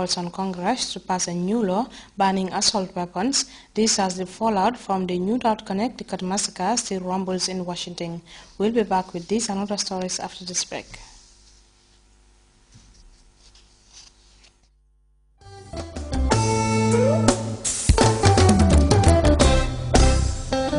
calls on Congress to pass a new law banning assault weapons. This as the fallout from the New Dot Connecticut massacre still rumbles in Washington. We'll be back with this and other stories after this break.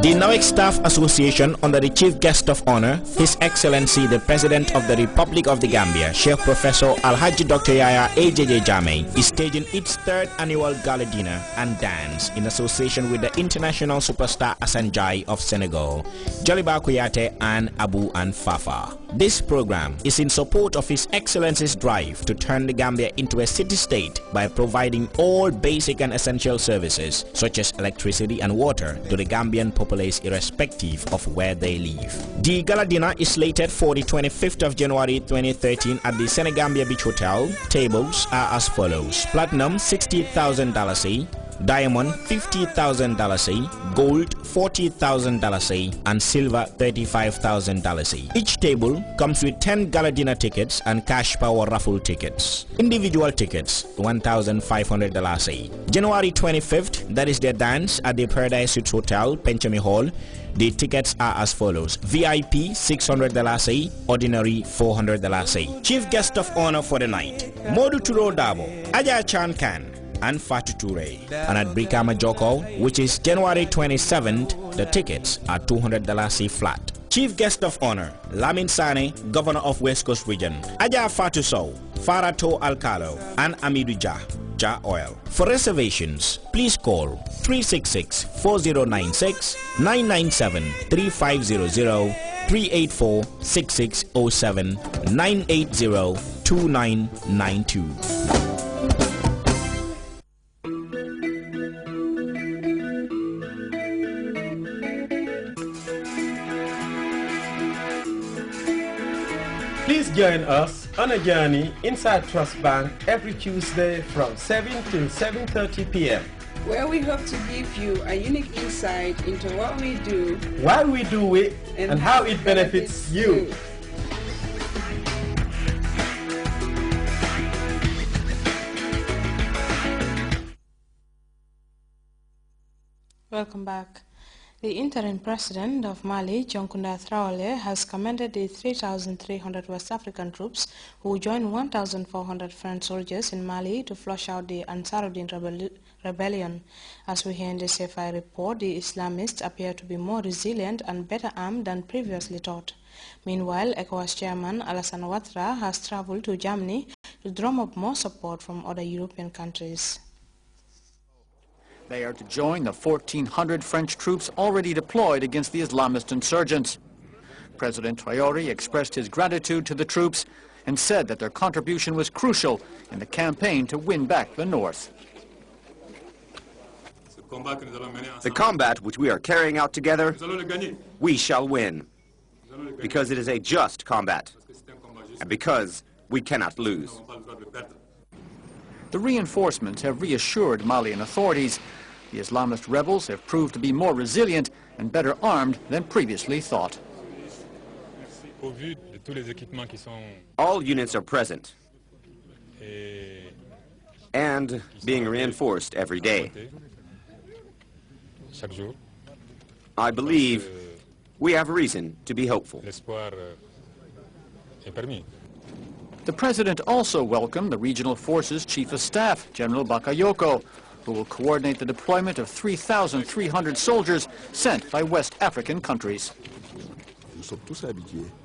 The NOEC Staff Association, under the Chief Guest of Honor, His Excellency the President of the Republic of the Gambia, Sheikh Professor Alhaji Dr. Yaya AJJ Jammeh, is staging its third annual gala dinner and dance in association with the international superstar Asanjai of Senegal, Jaliba Kouyaté and Abu and Fafa. This program is in support of His Excellency's drive to turn the Gambia into a city-state by providing all basic and essential services such as electricity and water to the Gambian populace irrespective of where they live. The gala dinner is slated for the 25th of January 2013 at the Senegambia Beach Hotel. Tables are as follows: Platinum $60,000 Diamond $50,000 Gold $40,000 and Silver $35,000 Each table comes with 10 gala dinner tickets and cash power raffle tickets. Individual tickets $1,500 January 25th, that is the dance at the Paradise Suites Hotel, Penchami Hall. The tickets are as follows: VIP $600 Ordinary $400 Chief Guest of Honor for the night: Modu Turo Dabo, Aja Chan Khan and Fatu Toure. And at Brikama Joko, which is January 27th, the tickets are $200 flat. Chief Guest of Honor: Lamin Sane, Governor of West Coast Region, Aja Fatu Sow, Farato Alcalo and Amidou Ja Oil. For reservations, please call 366-4096, 997-3500, 384-6607, 980-2992. Please join us on a journey inside Trust Bank every Tuesday from 7 to 7:30 p.m. where we hope to give you a unique insight into what we do, why we do it, and how it benefits you. Welcome back. The interim president of Mali, Dionkunda Traoré, has commended the 3,300 West African troops who joined 1,400 French soldiers in Mali to flush out the Ansaruddin rebellion. As we hear in the CFI report, the Islamists appear to be more resilient and better armed than previously thought. Meanwhile, ECOWAS chairman Alassane Ouattara has traveled to Germany to drum up more support from other European countries. They are to join the 1,400 French troops already deployed against the Islamist insurgents. President Traoré expressed his gratitude to the troops and said that their contribution was crucial in the campaign to win back the north. The combat which we are carrying out together, we shall win, because it is a just combat, and because we cannot lose. The reinforcements have reassured Malian authorities. The Islamist rebels have proved to be more resilient and better armed than previously thought. All units are present and being reinforced every day. I believe we have reason to be hopeful. The President also welcomed the Regional Forces Chief of Staff, General Bakayoko, who will coordinate the deployment of 3,300 soldiers sent by West African countries.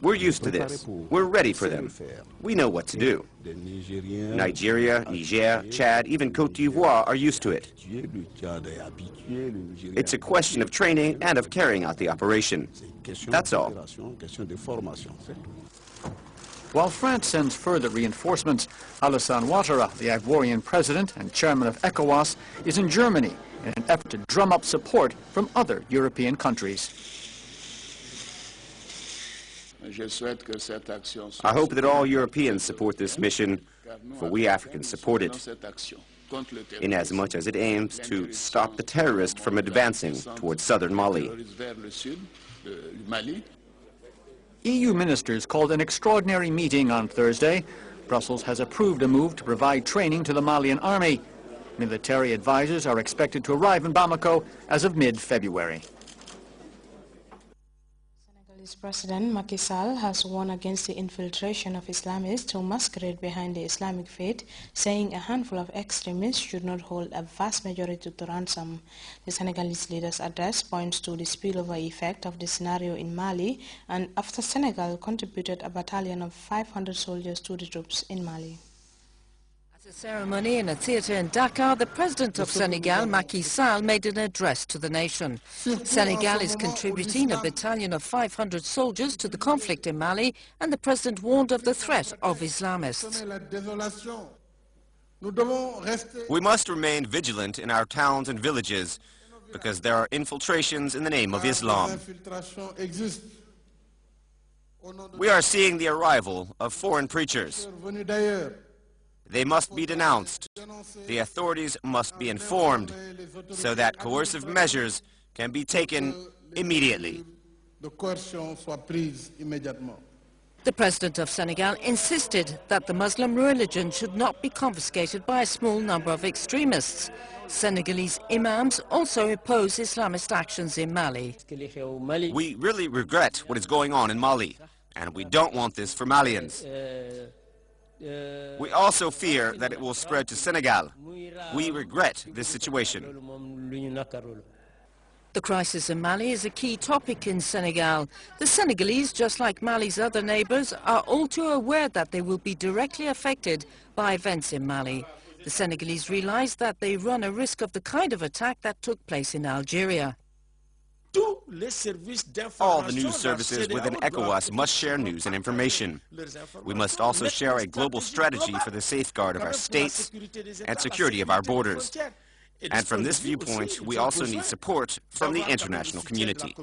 We're used to this. We're ready for them. We know what to do. Nigeria, Niger, Chad, even Côte d'Ivoire are used to it. It's a question of training and of carrying out the operation. That's all. While France sends further reinforcements, Alassane Ouattara, the Ivorian president and chairman of ECOWAS, is in Germany in an effort to drum up support from other European countries. I hope that all Europeans support this mission, for we Africans support it, inasmuch as it aims to stop the terrorists from advancing towards southern Mali. EU ministers called an extraordinary meeting on Thursday. Brussels has approved a move to provide training to the Malian army. Military advisors are expected to arrive in Bamako as of mid-February. Senegalese President Macky Sall has warned against the infiltration of Islamists who masquerade behind the Islamic faith, saying a handful of extremists should not hold a vast majority to ransom. The Senegalese leader's address points to the spillover effect of the scenario in Mali, and after Senegal contributed a battalion of 500 soldiers to the troops in Mali. At a ceremony in a theatre in Dakar, the President of Senegal, Macky Sall, made an address to the nation. Senegal is contributing a battalion of 500 soldiers to the conflict in Mali, and the President warned of the threat of Islamists. We must remain vigilant in our towns and villages because there are infiltrations in the name of Islam. We are seeing the arrival of foreign preachers. They must be denounced. The authorities must be informed so that coercive measures can be taken immediately. The President of Senegal insisted that the Muslim religion should not be confiscated by a small number of extremists. Senegalese imams also oppose Islamist actions in Mali. We really regret what is going on in Mali, and we don't want this for Malians. We also fear that it will spread to Senegal. We regret this situation. The crisis in Mali is a key topic in Senegal. The Senegalese, just like Mali's other neighbors, are all too aware that they will be directly affected by events in Mali. The Senegalese realize that they run a risk of the kind of attack that took place in Algeria. All the news services within ECOWAS must share news and information. We must also share a global strategy for the safeguard of our states and security of our borders. And from this viewpoint, we also need support from the international community.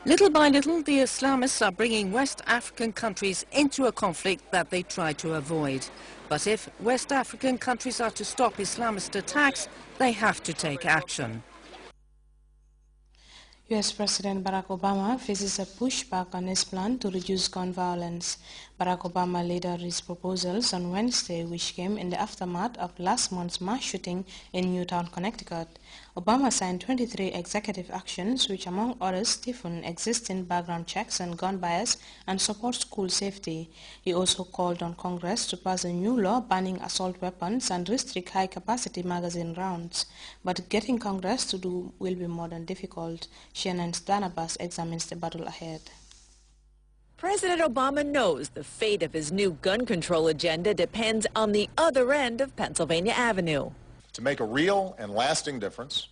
Little by little, the Islamists are bringing West African countries into a conflict that they try to avoid. But if West African countries are to stop Islamist attacks, they have to take action. U.S. President Barack Obama faces a pushback on his plan to reduce gun violence. Barack Obama laid out his proposals on Wednesday, which came in the aftermath of last month's mass shooting in Newtown, Connecticut. Obama signed 23 executive actions, which among others stiffen existing background checks on gun buyers and support school safety. He also called on Congress to pass a new law banning assault weapons and restrict high-capacity magazine rounds. But getting Congress to do will be more than difficult. Shannon's Danabas examines the battle ahead. President Obama knows the fate of his new gun control agenda depends on the other end of Pennsylvania Avenue. To make a real and lasting difference,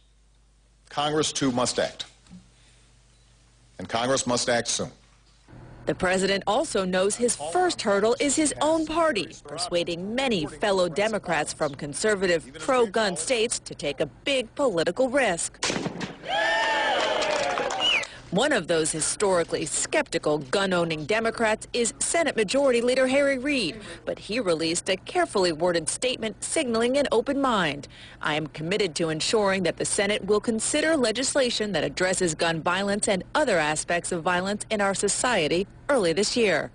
Congress too must act. And Congress must act soon. The president also knows his first hurdle is his own party, persuading many fellow Democrats from conservative pro-gun states to take a big political risk. One of those historically skeptical gun-owning Democrats is Senate Majority Leader Harry Reid, but he released a carefully worded statement signaling an open mind. I am committed to ensuring that the Senate will consider legislation that addresses gun violence and other aspects of violence in our society early this year.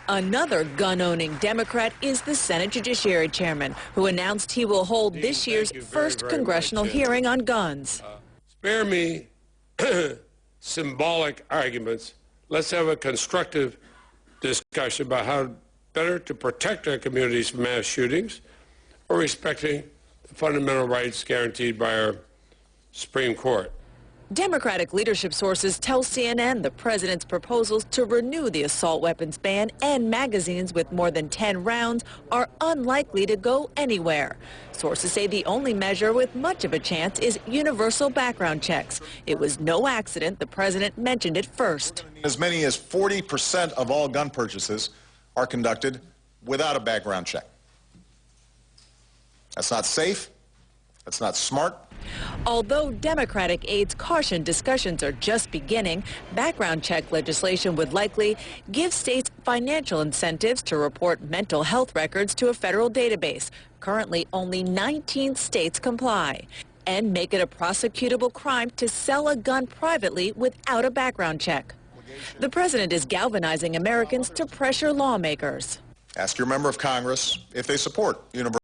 Another gun-owning Democrat is the Senate Judiciary Chairman, who announced he will hold this year's first congressional hearing on guns. Spare me symbolic arguments. Let's have a constructive discussion about how better to protect our communities from mass shootings or respecting the fundamental rights guaranteed by our Supreme Court. Democratic leadership sources tell CNN the president's proposals to renew the assault weapons ban and magazines with more than 10 rounds are unlikely to go anywhere. Sources say the only measure with much of a chance is universal background checks. It was no accident the president mentioned it first. As many as 40% of all gun purchases are conducted without a background check. That's not safe. That's not smart. Although Democratic aides caution discussions are just beginning, background check legislation would likely give states financial incentives to report mental health records to a federal database. Currently, only 19 states comply. And make it a prosecutable crime to sell a gun privately without a background check. The president is galvanizing Americans to pressure lawmakers. Ask your member of Congress if they support universal